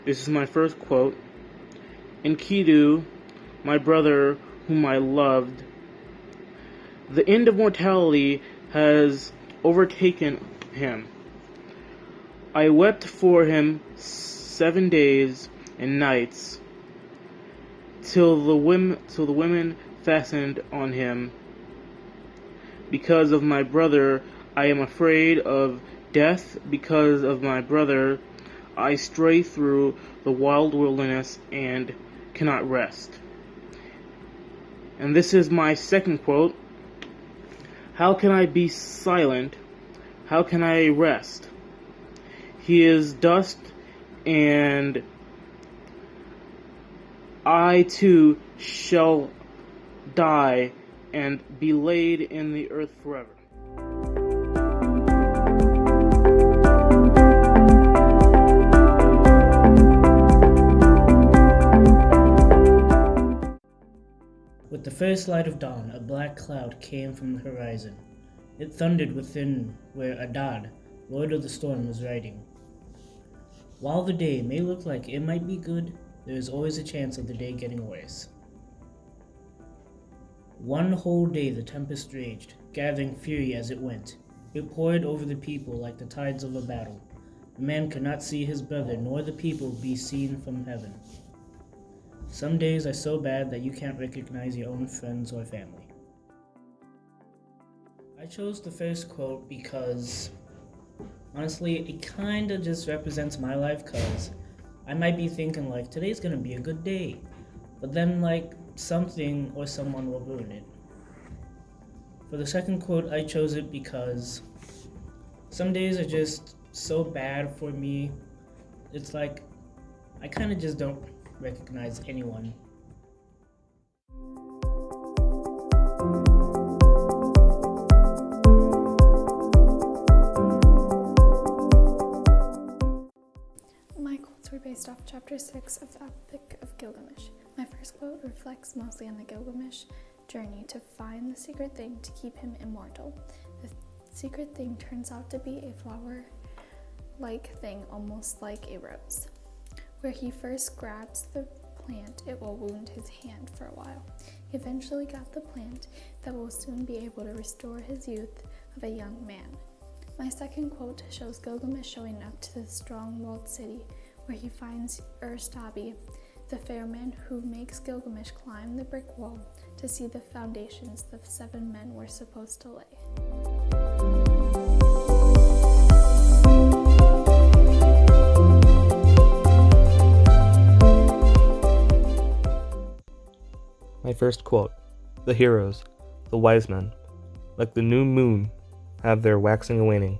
This is my first quote. Enkidu, my brother whom I loved, the end of mortality has overtaken him. I wept for him 7 days and nights, till the women fastened on him. Because of my brother, I am afraid of death. Because of my brother, I stray through the wild wilderness and cannot rest. And this is my second quote. How can I be silent? How can I rest? He is dust, and I too shall die and be laid in the earth forever. With the first light of dawn, a black cloud came from the horizon. It thundered within where Adad, Lord of the Storm, was riding. While the day may look like it might be good, there is always a chance of the day getting worse. One whole day the tempest raged, gathering fury as it went. It poured over the people like the tides of a battle. The man could not see his brother, nor the people be seen from heaven. Some days are so bad that you can't recognize your own friends or family. I chose the first quote because, honestly, it kinda just represents my life, cause I might be thinking like, today's gonna be a good day, but then like, something or someone will ruin it. For the second quote, I chose it because some days are just so bad for me. It's like, I kinda just don't recognize anyone. My quotes were based off Chapter 6 of the Epic of Gilgamesh. My first quote reflects mostly on the Gilgamesh journey to find the secret thing to keep him immortal. The secret thing turns out to be a flower-like thing, almost like a rose. Where he first grabs the plant, it will wound his hand for a while. He eventually got the plant that will soon be able to restore his youth of a young man. My second quote shows Gilgamesh showing up to the strong-walled city, where he finds Durst, the fair man who makes Gilgamesh climb the brick wall to see the foundations the 7 men were supposed to lay. My first quote. The heroes, the wise men, like the new moon, have their waxing and waning.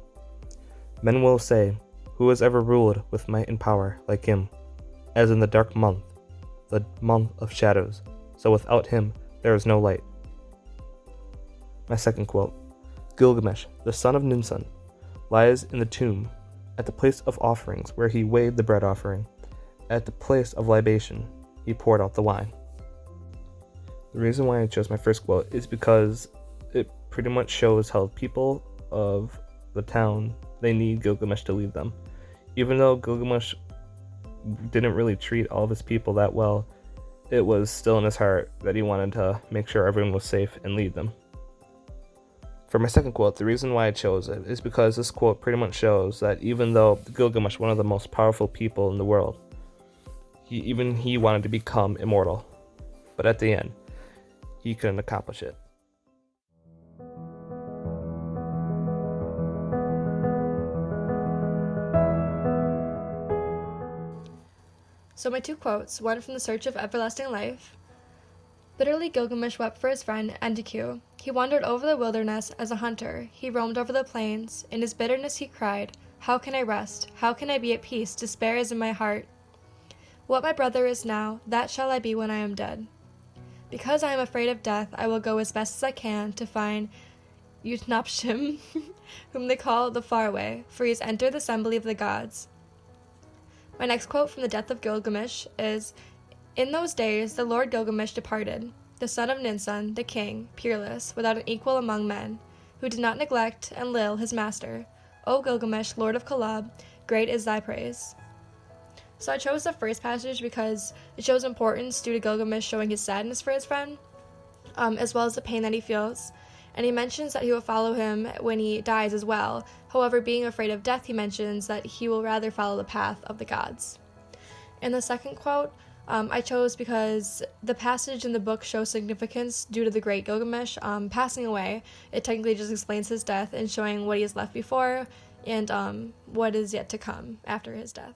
Men will say, who has ever ruled with might and power like him? As in the dark month, the month of shadows, so without him there is no light. My second quote. Gilgamesh, the son of Ninsun, lies in the tomb, at the place of offerings where he weighed the bread offering. At the place of libation, he poured out the wine. The reason why I chose my first quote is because it pretty much shows how people of the town, they need Gilgamesh to lead them. Even though Gilgamesh didn't really treat all of his people that well, it was still in his heart that he wanted to make sure everyone was safe and lead them. For my second quote, the reason why I chose it is because this quote pretty much shows that even though Gilgamesh, one of the most powerful people in the world, he wanted to become immortal. But at the end, he couldn't accomplish it. So my two quotes, one from The Search of Everlasting Life. Bitterly Gilgamesh wept for his friend Enkidu. He wandered over the wilderness as a hunter. He roamed over the plains. In his bitterness he cried, how can I rest? How can I be at peace? Despair is in my heart. What my brother is now, that shall I be when I am dead. Because I am afraid of death, I will go as best as I can to find Utnapishtim, whom they call the Faraway, for he has entered the assembly of the gods. My next quote from the Death of Gilgamesh is, in those days the Lord Gilgamesh departed, the son of Ninsun, the king, peerless, without an equal among men, who did not neglect Enlil his master. O Gilgamesh, lord of Kalab, great is thy praise. So I chose the first passage because it shows importance due to Gilgamesh showing his sadness for his friend, as well as the pain that he feels. And he mentions that he will follow him when he dies as well. However, being afraid of death, he mentions that he will rather follow the path of the gods. And the second quote I chose because the passage in the book shows significance due to the great Gilgamesh passing away. It technically just explains his death and showing what he has left before and what is yet to come after his death.